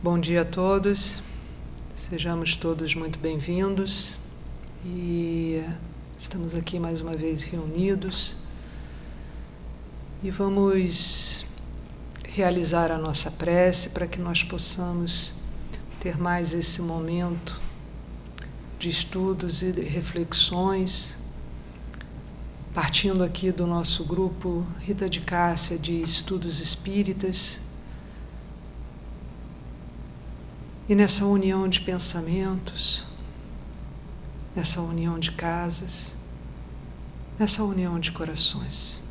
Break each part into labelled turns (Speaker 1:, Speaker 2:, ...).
Speaker 1: Bom dia a todos, sejamos todos muito bem-vindos e estamos aqui mais uma vez reunidos e vamos realizar a nossa prece para que nós possamos ter mais esse momento de estudos e de reflexões, partindo aqui do nosso grupo Rita de Cássia de Estudos Espíritas. E nessa união de pensamentos, nessa união de casas, nessa união de corações,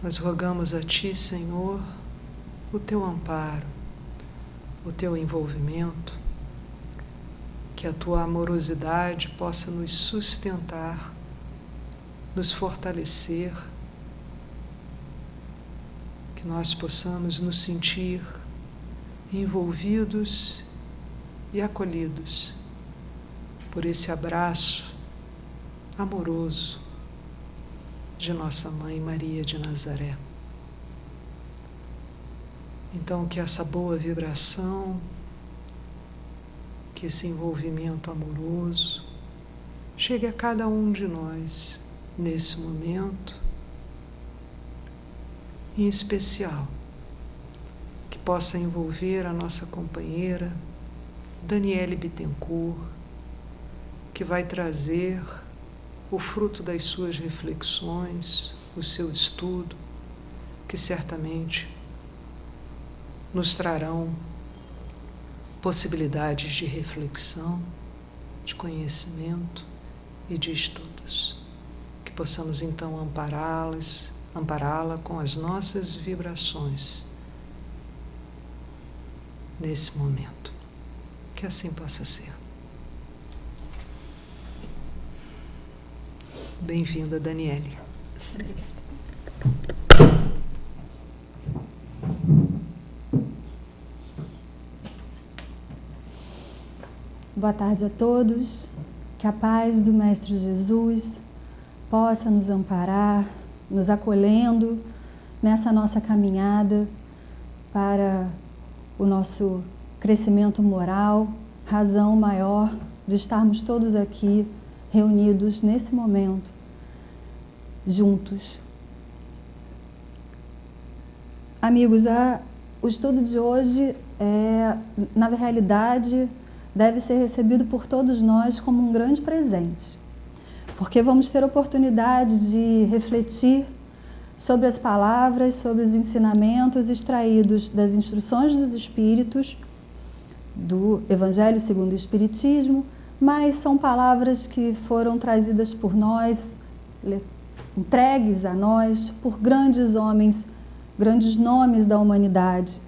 Speaker 1: nós rogamos a Ti, Senhor, o Teu amparo, o Teu envolvimento, que a Tua amorosidade possa nos sustentar, nos fortalecer, que nós possamos nos sentir envolvidos e acolhidos por esse abraço amoroso de nossa Mãe Maria de Nazaré. Então, que essa boa vibração, que esse envolvimento amoroso chegue a cada um de nós nesse momento, em especial, que possa envolver a nossa companheira Daniele Bittencourt, que vai trazer o fruto das suas reflexões, o seu estudo, que certamente nos trarão possibilidades de reflexão, de conhecimento e de estudos. Que possamos então ampará-la com as nossas vibrações nesse momento. Que assim possa ser. Bem-vinda, Daniele.
Speaker 2: Boa tarde a todos. Que a paz do Mestre Jesus possa nos amparar, nos acolhendo nessa nossa caminhada para o nosso crescimento moral, razão maior de estarmos todos aqui reunidos nesse momento, juntos. Amigos, o estudo de hoje, na realidade, deve ser recebido por todos nós como um grande presente, porque vamos ter oportunidade de refletir sobre as palavras, sobre os ensinamentos extraídos das instruções dos Espíritos, do Evangelho segundo o Espiritismo, mas são palavras que foram trazidas por nós, entregues a nós, por grandes homens, grandes nomes da humanidade.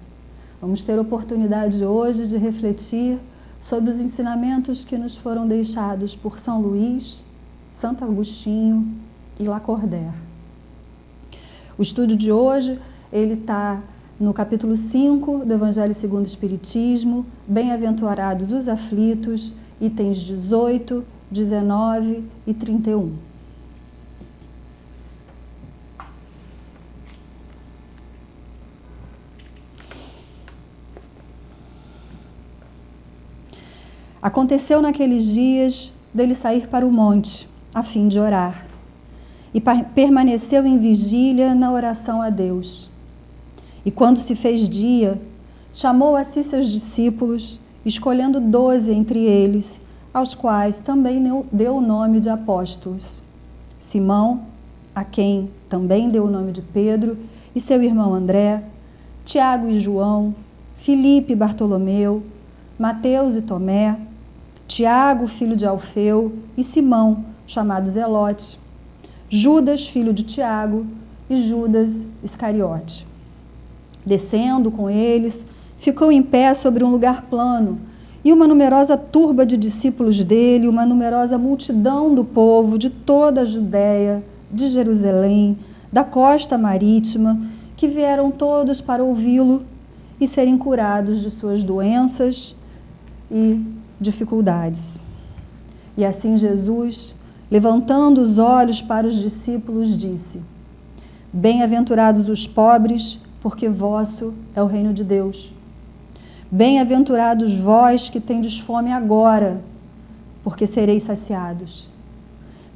Speaker 2: Vamos ter oportunidade hoje de refletir sobre os ensinamentos que nos foram deixados por São Luís, Santo Agostinho e Lacordaire. O estudo de hoje, ele está no capítulo 5 do Evangelho segundo o Espiritismo, Bem-aventurados os aflitos, itens 18, 19 e 31. Aconteceu naqueles dias dele sair para o monte, a fim de orar, e permaneceu em vigília na oração a Deus. E quando se fez dia, chamou a si seus discípulos, escolhendo 12 entre eles, aos quais também deu o nome de apóstolos. Simão, a quem também deu o nome de Pedro, e seu irmão André, Tiago e João, Filipe e Bartolomeu, Mateus e Tomé, Tiago, filho de Alfeu, e Simão, chamado Zelote, Judas, filho de Tiago, e Judas Iscariote. Descendo com eles, ficou em pé sobre um lugar plano, e uma numerosa turba de discípulos dele, uma numerosa multidão do povo de toda a Judéia, de Jerusalém, da costa marítima, que vieram todos para ouvi-lo e serem curados de suas doenças e dificuldades. E assim Jesus, levantando os olhos para os discípulos, disse: Bem-aventurados os pobres, porque vosso é o reino de Deus. Bem-aventurados vós que tendes fome agora, porque sereis saciados.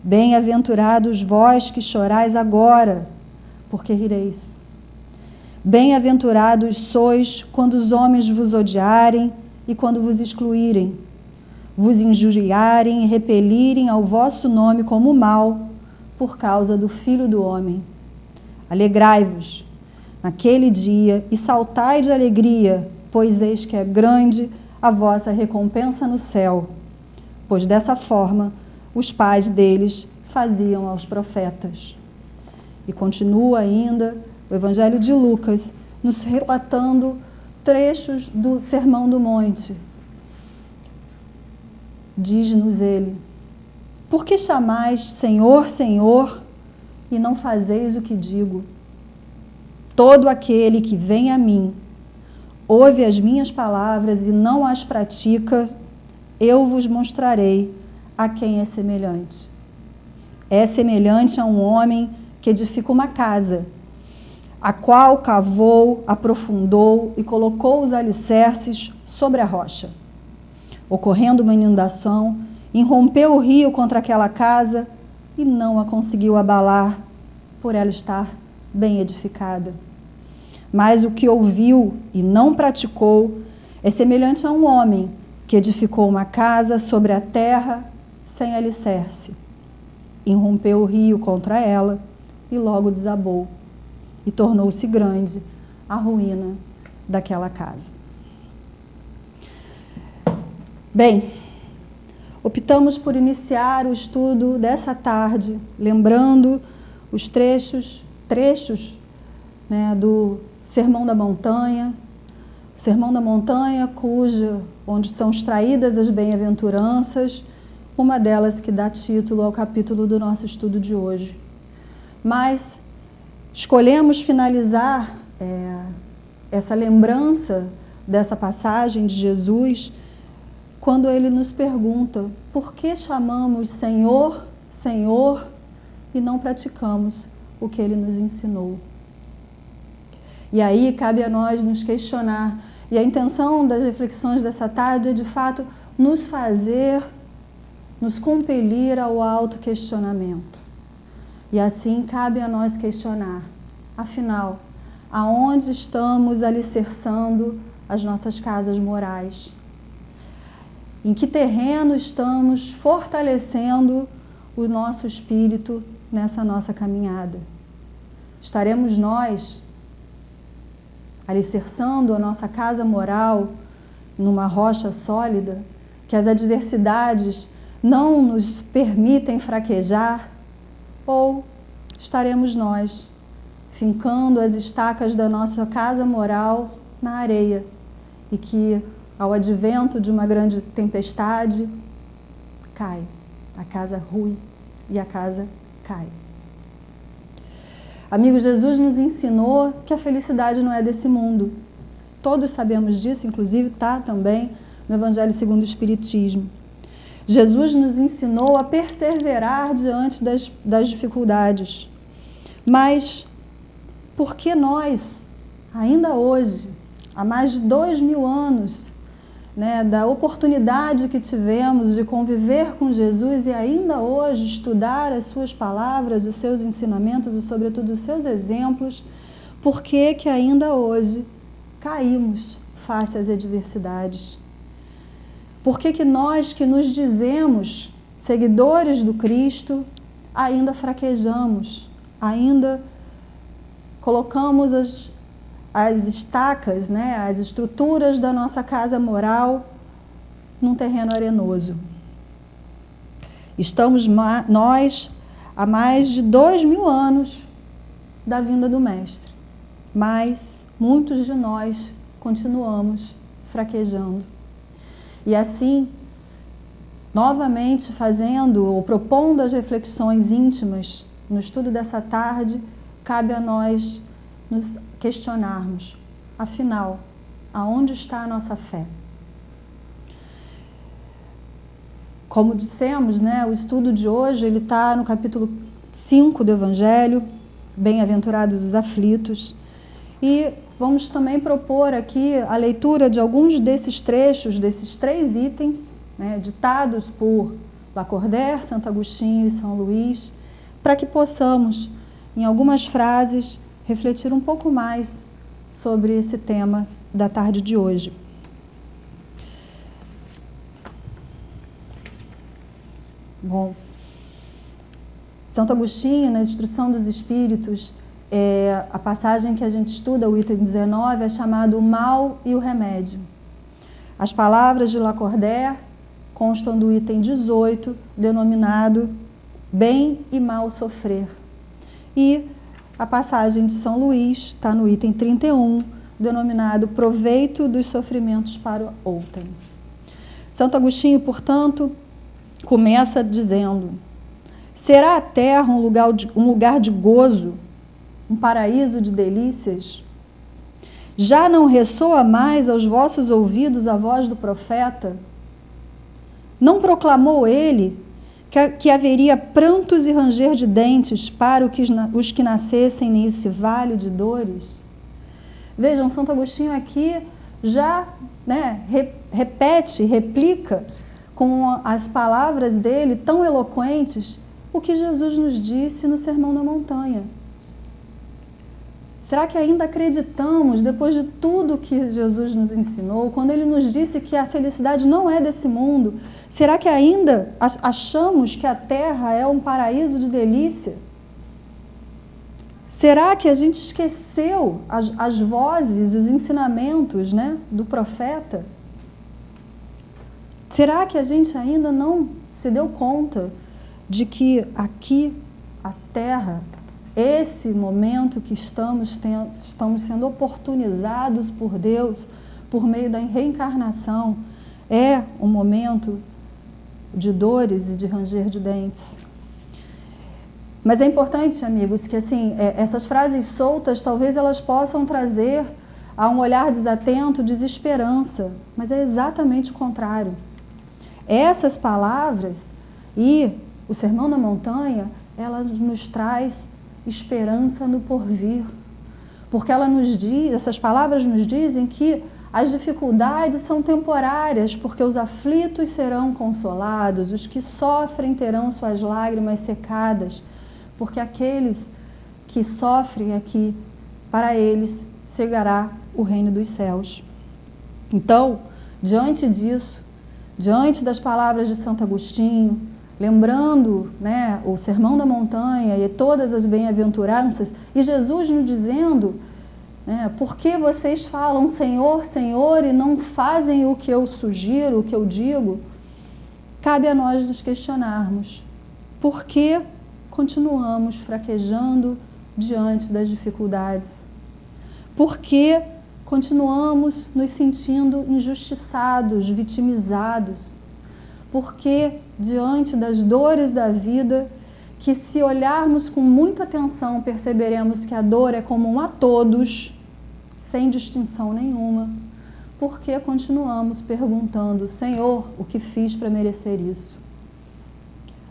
Speaker 2: Bem-aventurados vós que chorais agora, porque rireis. Bem-aventurados sois quando os homens vos odiarem e quando vos excluírem, vos injuriarem e repelirem ao vosso nome como mal, por causa do Filho do Homem. Alegrai-vos naquele dia e saltai de alegria, pois eis que é grande a vossa recompensa no céu, pois dessa forma os pais deles faziam aos profetas. E continua ainda o Evangelho de Lucas, nos relatando trechos do Sermão do Monte. Diz-nos ele: por que chamais Senhor, Senhor, e não fazeis o que digo? Todo aquele que vem a mim, ouve as minhas palavras e não as pratica, eu vos mostrarei a quem é semelhante. É semelhante a um homem que edifica uma casa, a qual cavou, aprofundou e colocou os alicerces sobre a rocha. Ocorrendo uma inundação, irrompeu o rio contra aquela casa e não a conseguiu abalar, por ela estar bem edificada. Mas o que ouviu e não praticou é semelhante a um homem que edificou uma casa sobre a terra sem alicerce. Irrompeu o rio contra ela e logo desabou, e tornou-se grande a ruína daquela casa. Bem, optamos por iniciar o estudo dessa tarde, lembrando os trechos, do Sermão da Montanha, o Sermão da Montanha, onde são extraídas as bem-aventuranças, uma delas que dá título ao capítulo do nosso estudo de hoje. Mas escolhemos finalizar essa lembrança dessa passagem de Jesus quando ele nos pergunta por que chamamos Senhor, Senhor e não praticamos o que ele nos ensinou. E aí cabe a nós nos questionar. E a intenção das reflexões dessa tarde é, de fato, nos compelir ao autoquestionamento. E assim cabe a nós questionar, afinal, aonde estamos alicerçando as nossas casas morais? Em que terreno estamos fortalecendo o nosso espírito nessa nossa caminhada? Estaremos nós alicerçando a nossa casa moral numa rocha sólida, que as adversidades não nos permitem fraquejar? Ou estaremos nós fincando as estacas da nossa casa moral na areia e que, ao advento de uma grande tempestade, cai, a casa rui e a casa cai? Amigo, Jesus nos ensinou que a felicidade não é desse mundo. Todos sabemos disso, inclusive está também no Evangelho segundo o Espiritismo. Jesus nos ensinou a perseverar diante das dificuldades. Mas por que nós, ainda hoje, há mais de 2000 anos, da oportunidade que tivemos de conviver com Jesus e ainda hoje estudar as suas palavras, os seus ensinamentos e, sobretudo, os seus exemplos, por que ainda hoje caímos face às adversidades? Por que nós que nos dizemos seguidores do Cristo ainda fraquejamos, ainda colocamos as estacas, as estruturas da nossa casa moral num terreno arenoso? Estamos nós há mais de 2000 anos da vinda do Mestre, mas muitos de nós continuamos fraquejando. E assim, novamente fazendo ou propondo as reflexões íntimas no estudo dessa tarde, cabe a nós nos questionarmos, afinal, aonde está a nossa fé? Como dissemos, o estudo de hoje ele está no capítulo 5 do Evangelho, Bem-aventurados os aflitos, E vamos também propor aqui a leitura de alguns desses trechos, desses 3 itens, né, ditados por Lacordaire, Santo Agostinho e São Luís, para que possamos, em algumas frases, refletir um pouco mais sobre esse tema da tarde de hoje. Bom, Santo Agostinho, na Instrução dos Espíritos, a passagem que a gente estuda, o item 19, é chamado o mal e o remédio. As palavras de Lacordaire constam do item 18, denominado bem e mal sofrer. E a passagem de São Luís está no item 31, denominado proveito dos sofrimentos para outrem. Santo Agostinho, portanto, começa dizendo: será a terra um lugar de gozo, um paraíso de delícias? Já não ressoa mais aos vossos ouvidos a voz do profeta? Não proclamou ele que haveria prantos e ranger de dentes para os que nascessem nesse vale de dores? Vejam, Santo Agostinho aqui já repete, replica com as palavras dele tão eloquentes o que Jesus nos disse no Sermão da Montanha. Será que ainda acreditamos, depois de tudo que Jesus nos ensinou, quando ele nos disse que a felicidade não é desse mundo, será que ainda achamos que a terra é um paraíso de delícia? Será que a gente esqueceu as vozes, os ensinamentos, do profeta? Será que a gente ainda não se deu conta de que aqui a terra, esse momento que estamos sendo oportunizados por Deus por meio da reencarnação, é um momento de dores e de ranger de dentes? Mas é importante, amigos, que essas frases soltas, talvez elas possam trazer a um olhar desatento desesperança, mas é exatamente o contrário. Essas palavras e o Sermão da Montanha, ela nos traz esperança no porvir, porque essas palavras nos dizem que as dificuldades são temporárias, porque os aflitos serão consolados, os que sofrem terão suas lágrimas secadas, porque aqueles que sofrem aqui, para eles chegará o reino dos céus. Então, diante disso, diante das palavras de Santo Agostinho, lembrando o Sermão da Montanha e todas as bem-aventuranças, e Jesus nos dizendo, por que vocês falam Senhor, Senhor, e não fazem o que eu sugiro, o que eu digo? Cabe a nós nos questionarmos, por que continuamos fraquejando diante das dificuldades? Por que continuamos nos sentindo injustiçados, vitimizados? Porque diante das dores da vida, que se olharmos com muita atenção, perceberemos que a dor é comum a todos, sem distinção nenhuma, porque continuamos perguntando, Senhor, o que fiz para merecer isso?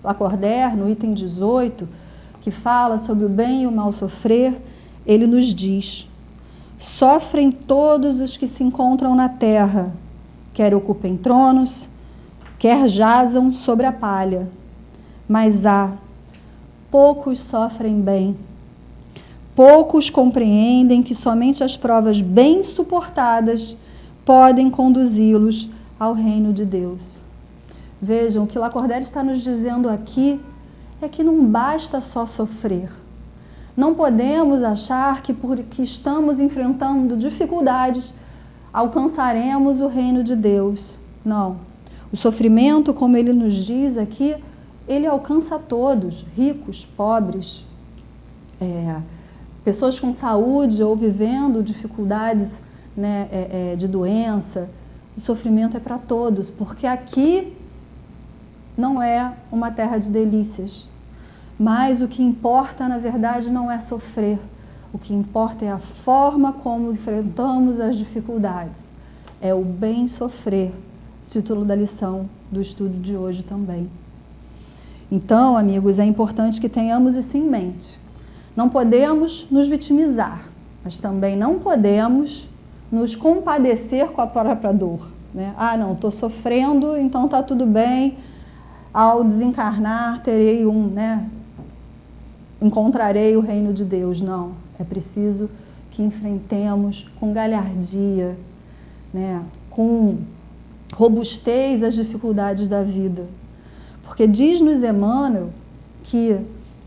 Speaker 2: Lacordaire, no item 18, que fala sobre o bem e o mal sofrer, ele nos diz: sofrem todos os que se encontram na terra, quer ocupem tronos, quer jazam sobre a palha, mas poucos sofrem bem. Poucos compreendem que somente as provas bem suportadas podem conduzi-los ao reino de Deus. Vejam, o que Lacordaire está nos dizendo aqui é que não basta só sofrer. Não podemos achar que porque estamos enfrentando dificuldades, alcançaremos o reino de Deus. Não. O sofrimento, como ele nos diz aqui, ele alcança a todos, ricos, pobres, pessoas com saúde ou vivendo dificuldades de doença. O sofrimento é para todos, porque aqui não é uma terra de delícias. Mas o que importa, na verdade, não é sofrer. O que importa é a forma como enfrentamos as dificuldades. É o bem sofrer, título da lição do estudo de hoje também. Então, amigos, é importante que tenhamos isso em mente. Não podemos nos vitimizar. mas também não podemos nos compadecer com a própria dor, né? Ah, não, estou sofrendo, então está tudo bem, ao desencarnar terei encontrarei o reino de Deus. Não, é preciso que enfrentemos com galhardia, né? Com robustez as dificuldades da vida. Porque diz-nos Emmanuel que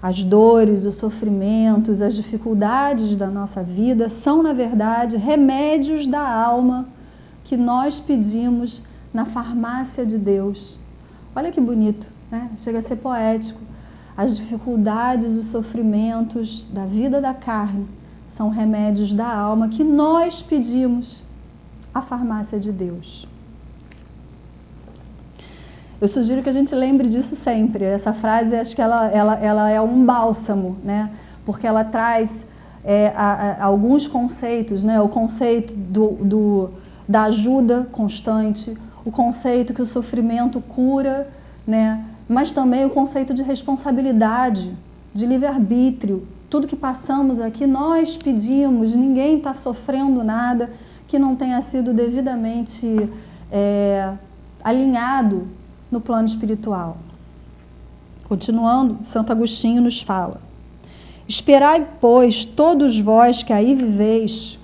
Speaker 2: as dores, os sofrimentos, as dificuldades da nossa vida são, na verdade, remédios da alma que nós pedimos na farmácia de Deus. Olha que bonito, né? Chega a ser poético. As dificuldades, os sofrimentos da vida da carne são remédios da alma que nós pedimos à farmácia de Deus. Eu sugiro que a gente lembre disso sempre. Essa frase, acho que ela é um bálsamo, né? Porque ela traz alguns conceitos, né? O conceito da ajuda constante, o conceito que o sofrimento cura, né? Mas também o conceito de responsabilidade, de livre-arbítrio. Tudo que passamos aqui, nós pedimos, ninguém está sofrendo nada que não tenha sido devidamente alinhado no plano espiritual. Continuando, Santo Agostinho nos fala: esperai, pois, todos vós que aí viveis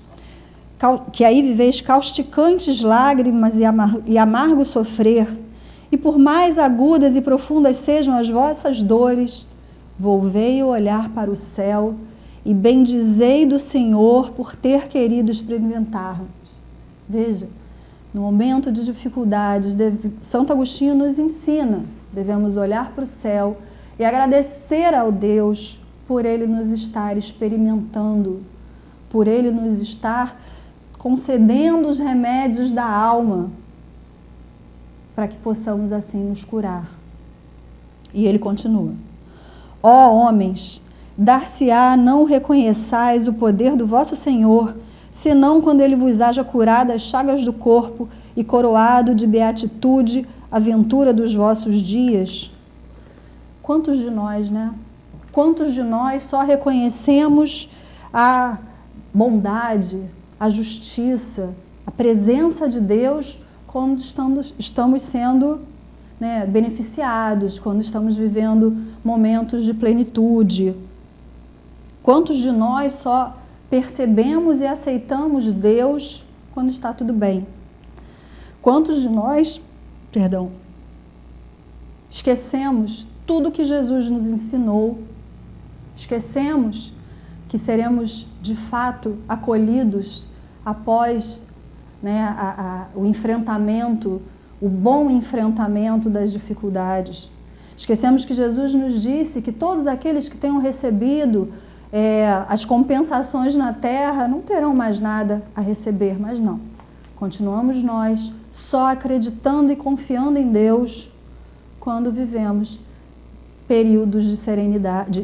Speaker 2: causticantes lágrimas e amargo sofrer, e por mais agudas e profundas sejam as vossas dores, volvei o olhar para o céu e bendizei do Senhor por ter querido experimentar-nos. Veja, no momento de dificuldades, Santo Agostinho nos ensina, devemos olhar para o céu e agradecer ao Deus por Ele nos estar experimentando, por Ele nos estar concedendo os remédios da alma, para que possamos assim nos curar. E ele continua: ó homens, dar-se-á não reconheçais o poder do vosso Senhor, senão quando ele vos haja curado as chagas do corpo e coroado de beatitude a ventura dos vossos dias. Quantos de nós, né? Quantos de nós só reconhecemos a bondade, a justiça, a presença de Deus quando estamos sendo, né, beneficiados, quando estamos vivendo momentos de plenitude? Quantos de nós só percebemos e aceitamos Deus quando está tudo bem? Quantos de nós, esquecemos tudo que Jesus nos ensinou, esquecemos que seremos de fato acolhidos após, né, o enfrentamento, o bom enfrentamento das dificuldades. Esquecemos que Jesus nos disse que todos aqueles que tenham recebido as compensações na terra não terão mais nada a receber, mas não. Continuamos nós só acreditando e confiando em Deus quando vivemos períodos de serenidade,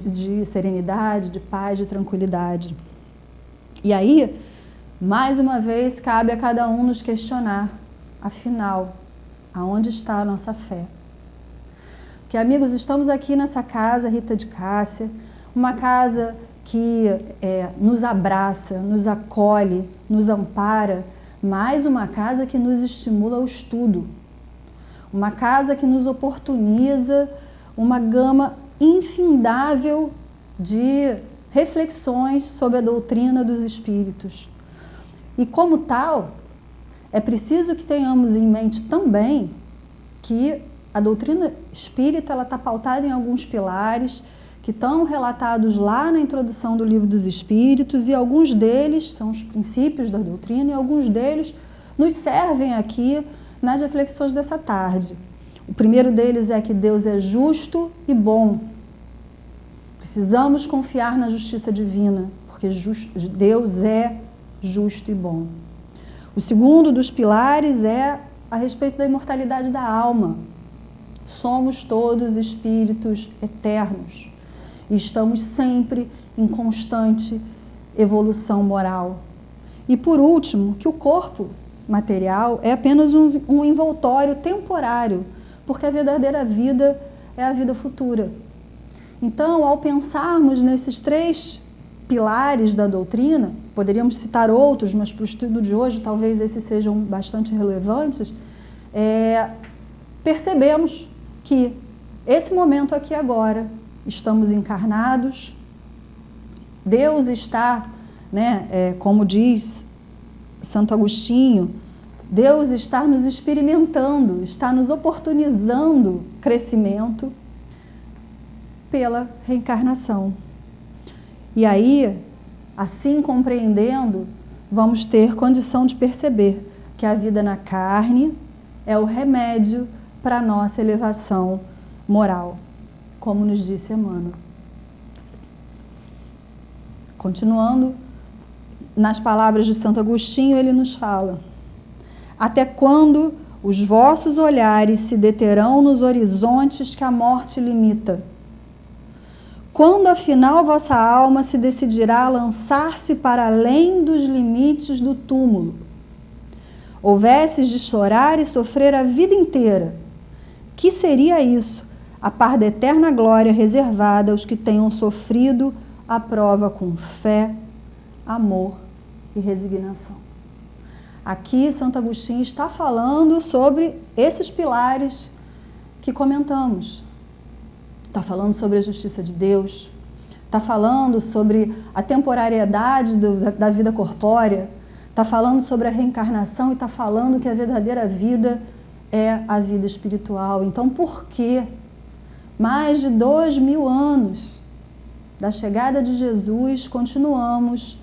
Speaker 2: de paz, de tranquilidade. E aí, mais uma vez, cabe a cada um nos questionar, afinal, aonde está a nossa fé? Porque, amigos, estamos aqui nessa casa, Rita de Cássia, uma casa que nos abraça, nos acolhe, nos ampara, mais uma casa que nos estimula ao estudo, uma casa que nos oportuniza uma gama infindável de reflexões sobre a doutrina dos espíritos. E como tal, é preciso que tenhamos em mente também que a doutrina espírita está pautada em alguns pilares que estão relatados lá na introdução do Livro dos Espíritos, e alguns deles são os princípios da doutrina, e alguns deles nos servem aqui nas reflexões dessa tarde. O primeiro deles é que Deus é justo e bom. Precisamos confiar na justiça divina, porque Deus é justo e bom. O segundo dos pilares é a respeito da imortalidade da alma. Somos todos espíritos eternos e estamos sempre em constante evolução moral. E por último, que o corpo material é apenas um envoltório temporário, porque a verdadeira vida é a vida futura. Então, ao pensarmos nesses três pilares da doutrina, poderíamos citar outros, mas para o estudo de hoje talvez esses sejam bastante relevantes, percebemos que esse momento aqui agora, estamos encarnados, Deus está, como diz Santo Agostinho, Deus está nos experimentando, está nos oportunizando crescimento pela reencarnação. E aí, assim compreendendo, vamos ter condição de perceber que a vida na carne é o remédio para a nossa elevação moral, como nos disse Emmanuel. Continuando, nas palavras de Santo Agostinho, ele nos fala: até quando os vossos olhares se deterão nos horizontes que a morte limita? Quando afinal vossa alma se decidirá a lançar-se para além dos limites do túmulo? Houvesses de chorar e sofrer a vida inteira, que seria isso, a par da eterna glória reservada aos que tenham sofrido a prova com fé, amor e resignação? Aqui, Santo Agostinho está falando sobre esses pilares que comentamos. Está falando sobre a justiça de Deus, está falando sobre a temporariedade da vida corpórea, está falando sobre a reencarnação e está falando que a verdadeira vida é a vida espiritual. Então, por que mais de 2000 anos da chegada de Jesus, continuamos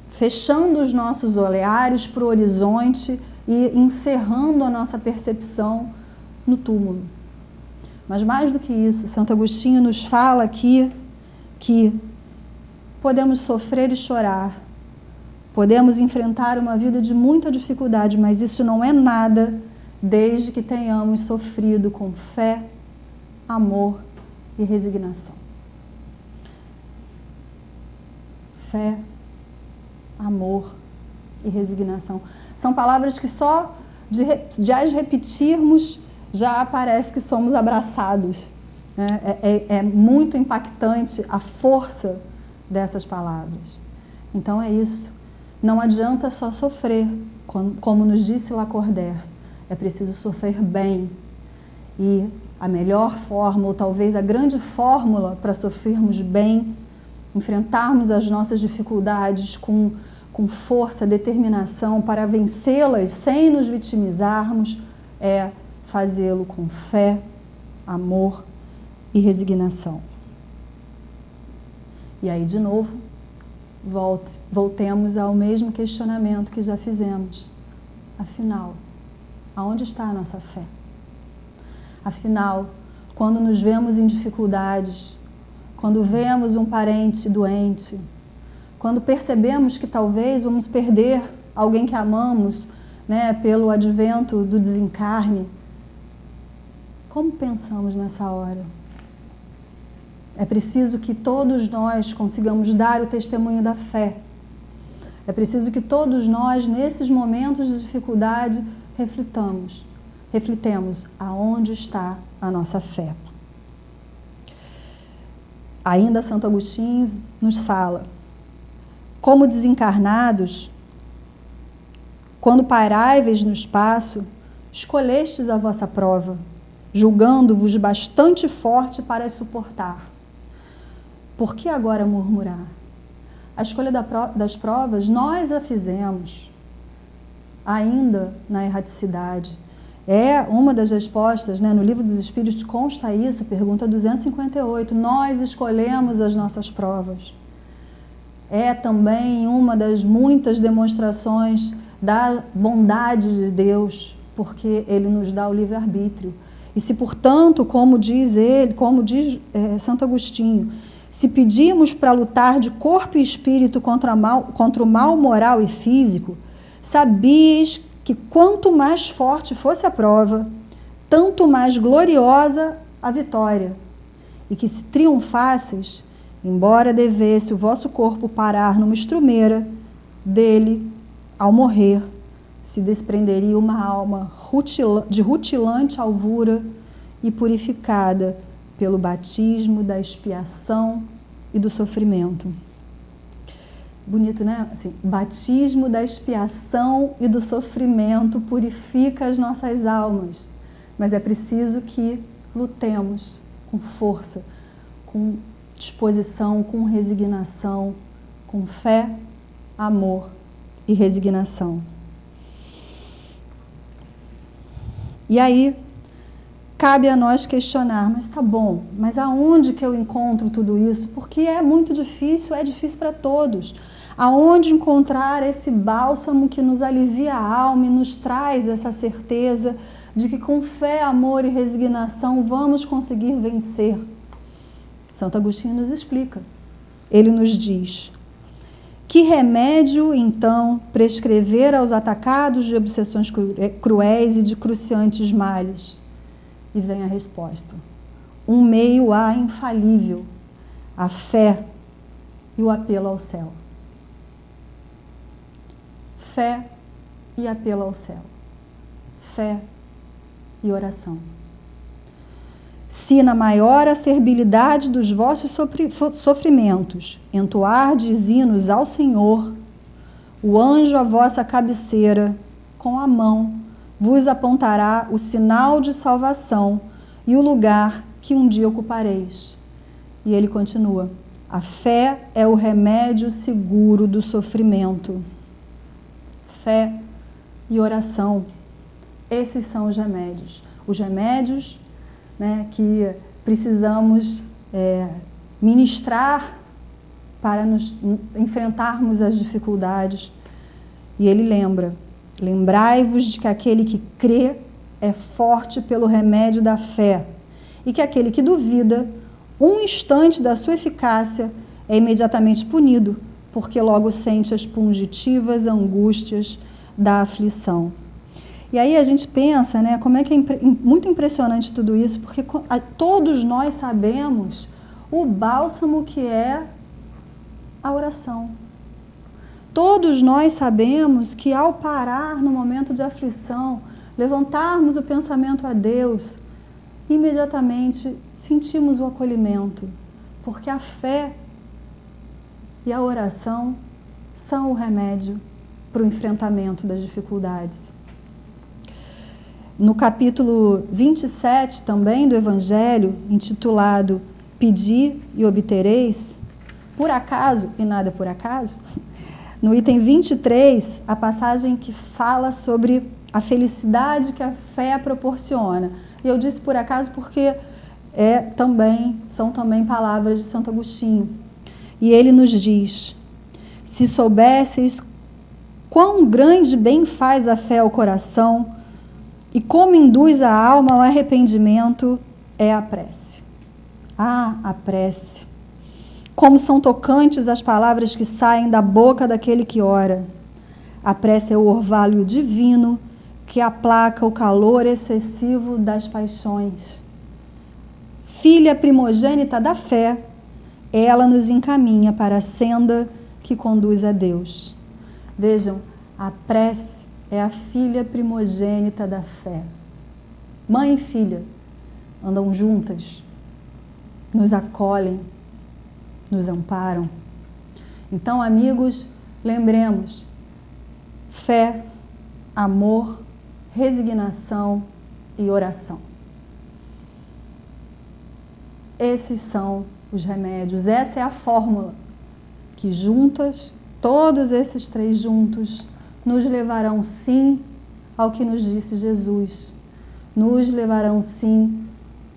Speaker 2: fechando os nossos olhares para o horizonte e encerrando a nossa percepção no túmulo? Mas mais do que isso, Santo Agostinho nos fala aqui que podemos sofrer e chorar, podemos enfrentar uma vida de muita dificuldade, mas isso não é nada desde que tenhamos sofrido com fé, amor e resignação. Fé, amor e resignação. São palavras que só de as repetirmos já parece que somos abraçados. É muito impactante a força dessas palavras. Então é isso. Não adianta só sofrer, como nos disse Lacordaire. É preciso sofrer bem. E a melhor forma, ou talvez a grande fórmula para sofrermos bem, enfrentarmos as nossas dificuldades com força, determinação para vencê-las sem nos vitimizarmos, é fazê-lo com fé, amor e resignação. E aí, de novo, voltemos ao mesmo questionamento que já fizemos. Afinal, aonde está a nossa fé? Afinal, quando nos vemos em dificuldades, quando vemos um parente doente, quando percebemos que talvez vamos perder alguém que amamos, pelo advento do desencarne, como pensamos nessa hora? É preciso que todos nós consigamos dar o testemunho da fé. É preciso que todos nós, nesses momentos de dificuldade, reflitemos aonde está a nossa fé. Ainda Santo Agostinho nos fala: como desencarnados, quando pairáveis no espaço, escolhestes a vossa prova, julgando-vos bastante forte para a suportar. Por que agora murmurar? A escolha das provas, nós a fizemos, ainda na erraticidade. É uma das respostas, no Livro dos Espíritos consta isso, pergunta 258. Nós escolhemos as nossas provas. É também uma das muitas demonstrações da bondade de Deus, porque Ele nos dá o livre-arbítrio. E se, portanto, como diz Santo Agostinho, se pedimos para lutar de corpo e espírito contra o mal moral e físico, sabíeis que quanto mais forte fosse a prova, tanto mais gloriosa a vitória, e que se triunfasseis, embora devesse o vosso corpo parar numa estrumeira, dele, ao morrer, se desprenderia uma alma de rutilante alvura e purificada pelo batismo da expiação e do sofrimento. Bonito, né? Assim, batismo da expiação e do sofrimento purifica as nossas almas, mas é preciso que lutemos com força, com disposição, com resignação, com fé, amor e resignação. E aí, cabe a nós questionar, mas tá bom, mas aonde que eu encontro tudo isso? Porque é muito difícil, é difícil para todos. Aonde encontrar esse bálsamo que nos alivia a alma e nos traz essa certeza de que com fé, amor e resignação vamos conseguir vencer? Santo Agostinho nos explica. Ele nos diz: que remédio, então, prescrever aos atacados de obsessões cruéis e de cruciantes males? E vem a resposta. Um meio há infalível, a fé e o apelo ao céu. Fé e apelo ao céu. Fé e oração. Se na maior acerbilidade dos vossos sofrimentos entoardes hinos ao Senhor, o anjo à vossa cabeceira, com a mão, vos apontará o sinal de salvação e o lugar que um dia ocupareis. E ele continua: a fé é o remédio seguro do sofrimento. Fé e oração, esses são os remédios. Os remédios, né, que precisamos ministrar para nos enfrentarmos as dificuldades. E ele lembra: lembrai-vos de que aquele que crê é forte pelo remédio da fé, e que aquele que duvida, um instante da sua eficácia, é imediatamente punido, porque logo sente as pungitivas angústias da aflição. E aí a gente pensa, né, como é que é muito impressionante tudo isso, porque todos nós sabemos o bálsamo que é a oração. Todos nós sabemos que ao parar no momento de aflição, levantarmos o pensamento a Deus, imediatamente sentimos o acolhimento, porque a fé e a oração são o remédio para o enfrentamento das dificuldades. No capítulo 27 também do Evangelho, intitulado Pedi e obtereis, por acaso e nada por acaso, no item 23, a passagem que fala sobre a felicidade que a fé proporciona. E eu disse por acaso porque são também palavras de Santo Agostinho. E ele nos diz: se soubesseis quão grande bem faz a fé ao coração e como induz a alma ao arrependimento, é a prece. Ah, a prece! Como são tocantes as palavras que saem da boca daquele que ora. A prece é o orvalho divino que aplaca o calor excessivo das paixões. Filha primogênita da fé, ela nos encaminha para a senda que conduz a Deus. Vejam, a prece é a filha primogênita da fé. Mãe e filha andam juntas, nos acolhem, nos amparam. Então, amigos, lembremos: fé, amor, resignação e oração. Esses são os remédios, essa é a fórmula que juntas, todos esses três juntos, nos levarão sim ao que nos disse Jesus. Nos levarão sim,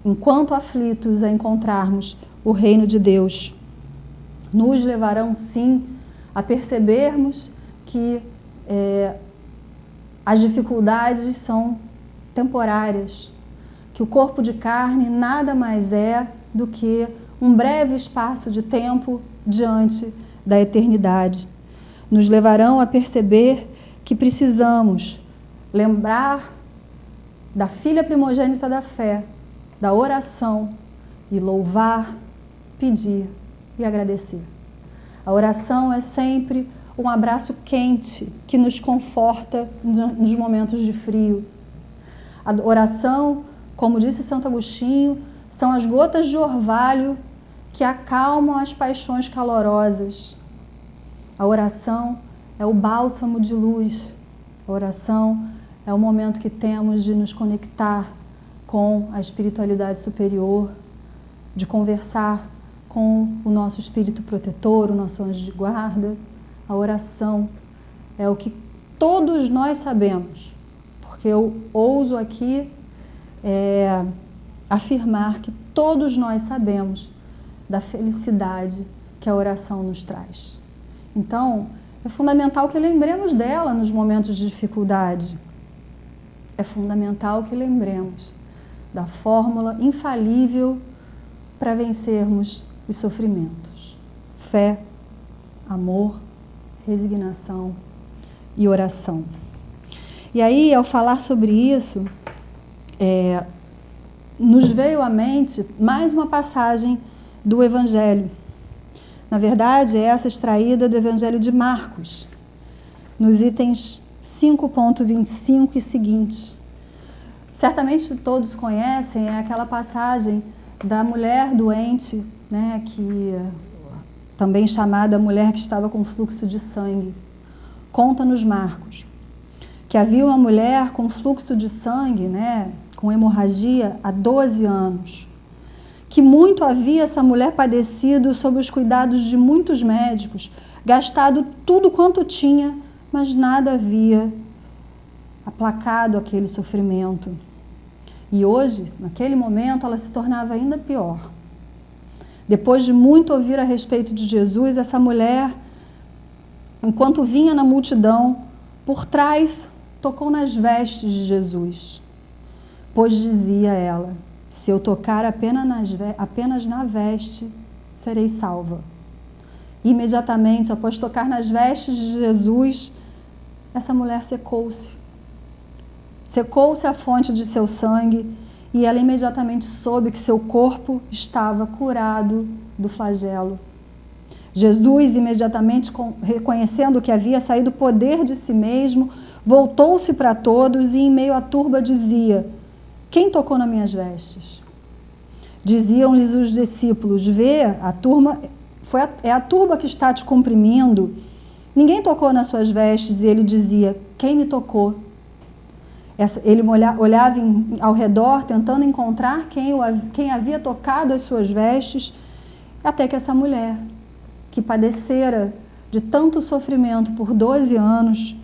Speaker 2: enquanto aflitos, a encontrarmos o reino de Deus. Nos levarão sim a percebermos que as dificuldades são temporárias, que o corpo de carne nada mais é do que um breve espaço de tempo diante da eternidade. Nos levarão a perceber que precisamos lembrar da filha primogênita da fé, da oração, e louvar, pedir e agradecer. A oração é sempre um abraço quente que nos conforta nos momentos de frio. A oração, como disse Santo Agostinho, são as gotas de orvalho que acalmam as paixões calorosas. A oração é o bálsamo de luz. A oração é o momento que temos de nos conectar com a espiritualidade superior, de conversar com o nosso espírito protetor, o nosso anjo de guarda. A oração é o que todos nós sabemos, porque eu ouso aqui afirmar que todos nós sabemos da felicidade que a oração nos traz. Então, é fundamental que lembremos dela nos momentos de dificuldade. É fundamental que lembremos da fórmula infalível para vencermos os sofrimentos: fé, amor, resignação e oração. E aí, ao falar sobre isso, nos veio à mente mais uma passagem do Evangelho. Na verdade, é essa extraída do Evangelho de Marcos, nos itens 5.25 e seguintes. Certamente todos conhecem, é aquela passagem da mulher doente, né, que também chamada mulher que estava com fluxo de sangue. Conta-nos Marcos que havia uma mulher com fluxo de sangue, né, com hemorragia há 12 anos, que muito havia essa mulher padecido sob os cuidados de muitos médicos, gastado tudo quanto tinha, mas nada havia aplacado aquele sofrimento. E hoje, naquele momento, ela se tornava ainda pior. Depois de muito ouvir a respeito de Jesus, essa mulher, enquanto vinha na multidão, por trás, tocou nas vestes de Jesus. Pois dizia ela: se eu tocar apenas na veste, serei salva. Imediatamente, após tocar nas vestes de Jesus, essa mulher secou-se. Secou-se a fonte de seu sangue e ela imediatamente soube que seu corpo estava curado do flagelo. Jesus, imediatamente reconhecendo que havia saído o poder de si mesmo, voltou-se para todos e, em meio à turba, dizia: quem tocou nas minhas vestes? Diziam-lhes os discípulos: vê, a turma, é a turba que está te comprimindo. Ninguém tocou nas suas vestes. E ele dizia: quem me tocou? Ele olhava ao redor, tentando encontrar quem havia tocado as suas vestes, até que essa mulher, que padecera de tanto sofrimento por 12 anos,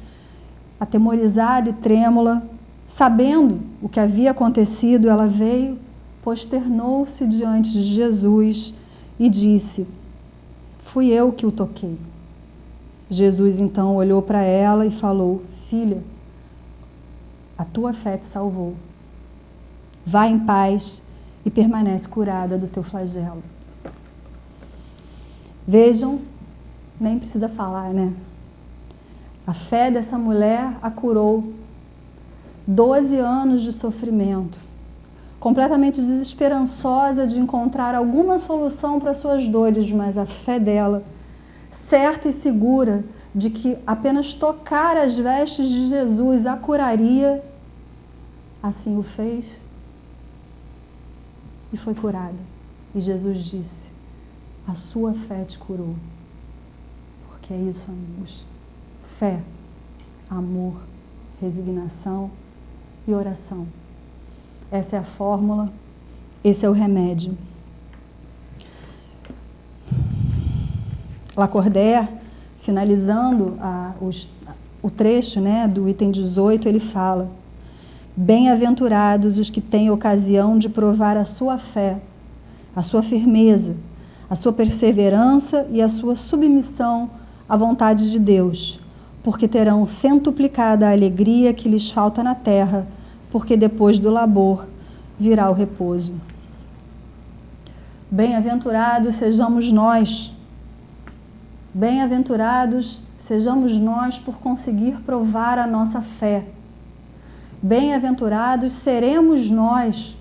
Speaker 2: atemorizada e trêmula, sabendo o que havia acontecido, ela veio, posternou-se diante de Jesus e disse: fui eu que o toquei. Jesus então olhou para ela e falou: filha, a tua fé te salvou. Vá em paz e permanece curada do teu flagelo. Vejam, nem precisa falar, né? A fé dessa mulher a curou. 12 anos de sofrimento, completamente desesperançosa de encontrar alguma solução para suas dores, mas a fé dela, certa e segura de que apenas tocar as vestes de Jesus a curaria, assim o fez e foi curada. E Jesus disse: a sua fé te curou. Porque é isso, amigos: fé, amor, resignação e oração. Essa é a fórmula, esse é o remédio. Lacordaire, finalizando o trecho, né, do item 18, ele fala: bem-aventurados os que têm ocasião de provar a sua fé, a sua firmeza, a sua perseverança e a sua submissão à vontade de Deus, porque terão centuplicada a alegria que lhes falta na terra, porque depois do labor virá o repouso. Bem-aventurados sejamos nós. Bem-aventurados sejamos nós por conseguir provar a nossa fé. Bem-aventurados seremos nós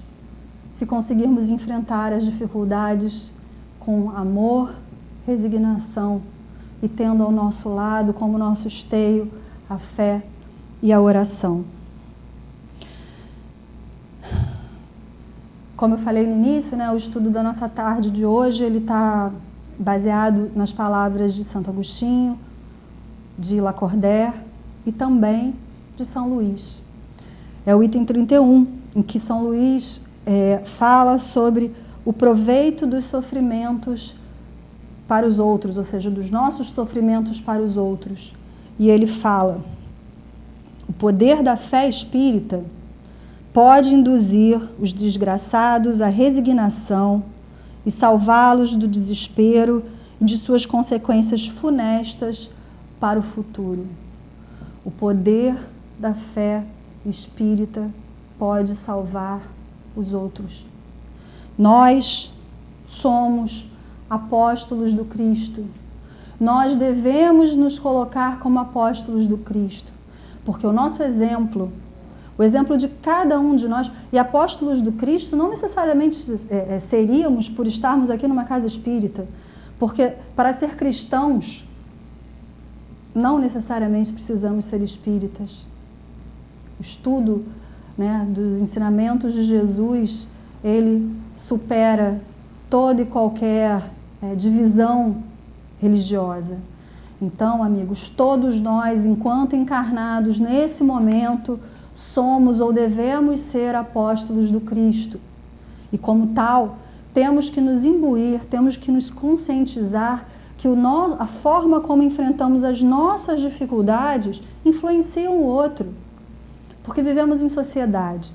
Speaker 2: se conseguirmos enfrentar as dificuldades com amor, resignação e tendo ao nosso lado, como nosso esteio, a fé e a oração. Como eu falei no início, né, o estudo da nossa tarde de hoje, ele está baseado nas palavras de Santo Agostinho, de Lacordaire e também de São Luís. É o item 31, em que São Luís fala sobre o proveito dos sofrimentos para os outros, ou seja, dos nossos sofrimentos para os outros. E ele fala: o poder da fé espírita pode induzir os desgraçados à resignação e salvá-los do desespero e de suas consequências funestas para o futuro. O poder da fé espírita pode salvar os outros. Nós somos apóstolos do Cristo. Nós devemos nos colocar como apóstolos do Cristo, porque o nosso exemplo, o exemplo de cada um de nós, e apóstolos do Cristo não necessariamente seríamos por estarmos aqui numa casa espírita, porque para ser cristãos não necessariamente precisamos ser espíritas. O estudo, né, dos ensinamentos de Jesus, ele supera toda e qualquer divisão religiosa. Então, amigos, todos nós, enquanto encarnados nesse momento, somos ou devemos ser apóstolos do Cristo. E como tal, temos que nos imbuir, temos que nos conscientizar que a forma como enfrentamos as nossas dificuldades influencia o outro. Porque vivemos em sociedade.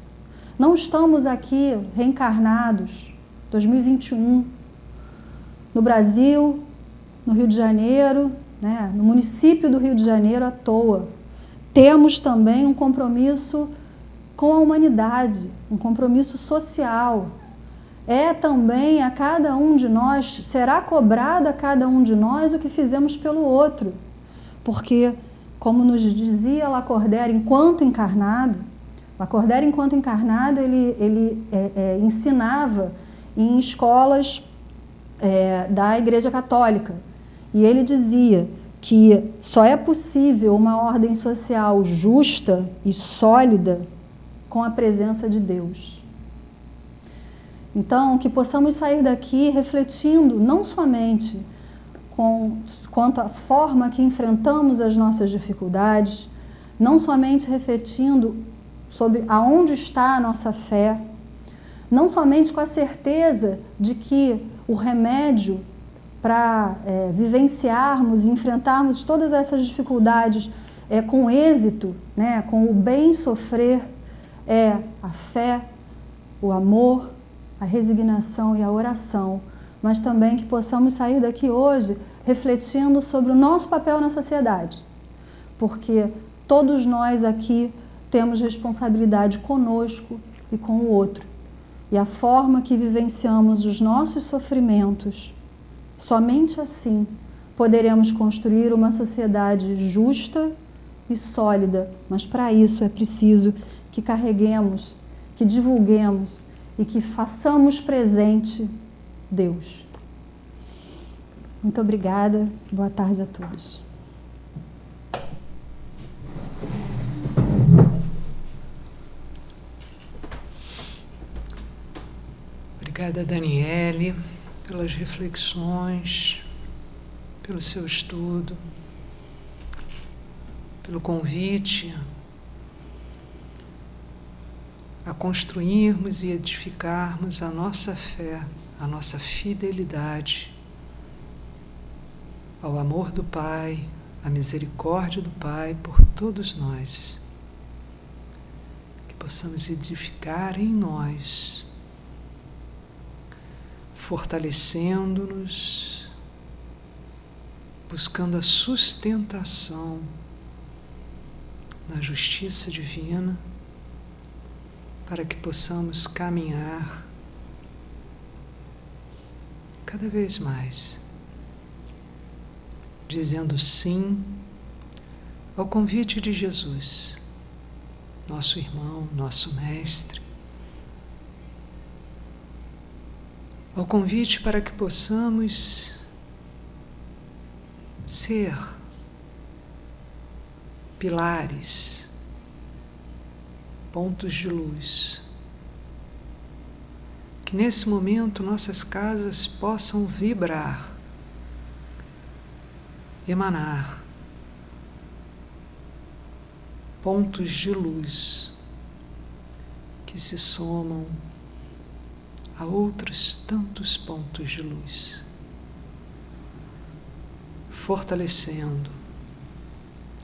Speaker 2: Não estamos aqui reencarnados, 2021, no Brasil, no Rio de Janeiro, né, no município do Rio de Janeiro à toa. Temos também um compromisso com a humanidade, um compromisso social. É também a cada um de nós, será cobrado a cada um de nós o que fizemos pelo outro. Porque, como nos dizia Lacordaire enquanto encarnado, ele ensinava em escolas da Igreja Católica. E ele dizia que só é possível uma ordem social justa e sólida com a presença de Deus. Então, que possamos sair daqui refletindo não somente quanto à forma que enfrentamos as nossas dificuldades, não somente refletindo sobre aonde está a nossa fé, não somente com a certeza de que o remédio para vivenciarmos e enfrentarmos todas essas dificuldades com êxito, né, com o bem sofrer, é a fé, o amor, a resignação e a oração, mas também que possamos sair daqui hoje refletindo sobre o nosso papel na sociedade, porque todos nós aqui temos responsabilidade conosco e com o outro, e a forma que vivenciamos os nossos sofrimentos, somente assim poderemos construir uma sociedade justa e sólida, mas para isso é preciso que carreguemos, que divulguemos e que façamos presente Deus. Muito obrigada, boa tarde a todos.
Speaker 1: Obrigada, Daniele, pelas reflexões, pelo seu estudo, pelo convite a construirmos e edificarmos a nossa fé, a nossa fidelidade ao amor do Pai, à misericórdia do Pai por todos nós. Que possamos edificar em nós, fortalecendo-nos, buscando a sustentação na justiça divina, para que possamos caminhar cada vez mais, dizendo sim ao convite de Jesus, nosso irmão, nosso mestre, ao convite para que possamos ser pilares, pontos de luz Que nesse momento nossas casas possam vibrar, emanar pontos de luz que se somam a outros tantos pontos de luz, fortalecendo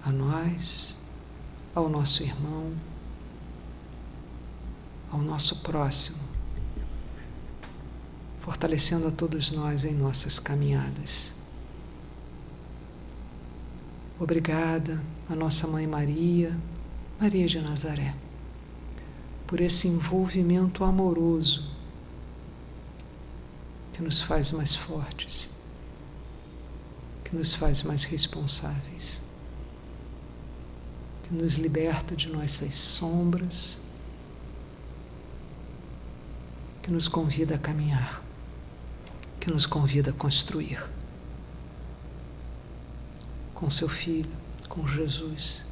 Speaker 1: a nós, ao nosso irmão, ao nosso próximo, fortalecendo a todos nós em nossas caminhadas. Obrigada a nossa Mãe Maria, Maria de Nazaré, por esse envolvimento amoroso que nos faz mais fortes, que nos faz mais responsáveis, que nos liberta de nossas sombras, que nos convida a caminhar, que nos convida a construir com seu Filho, com Jesus,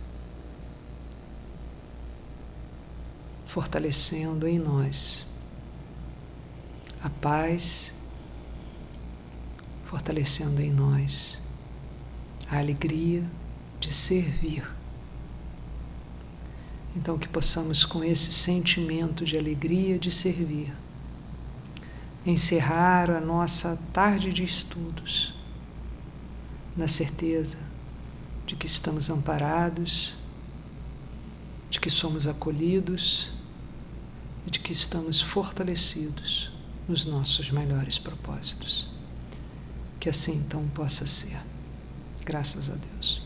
Speaker 1: fortalecendo em nós a paz, fortalecendo em nós a alegria de servir. Então, que possamos, com esse sentimento de alegria de servir, encerrar a nossa tarde de estudos na certeza de que estamos amparados, de que somos acolhidos e de que estamos fortalecidos nos nossos melhores propósitos. Que assim então possa ser. Graças a Deus.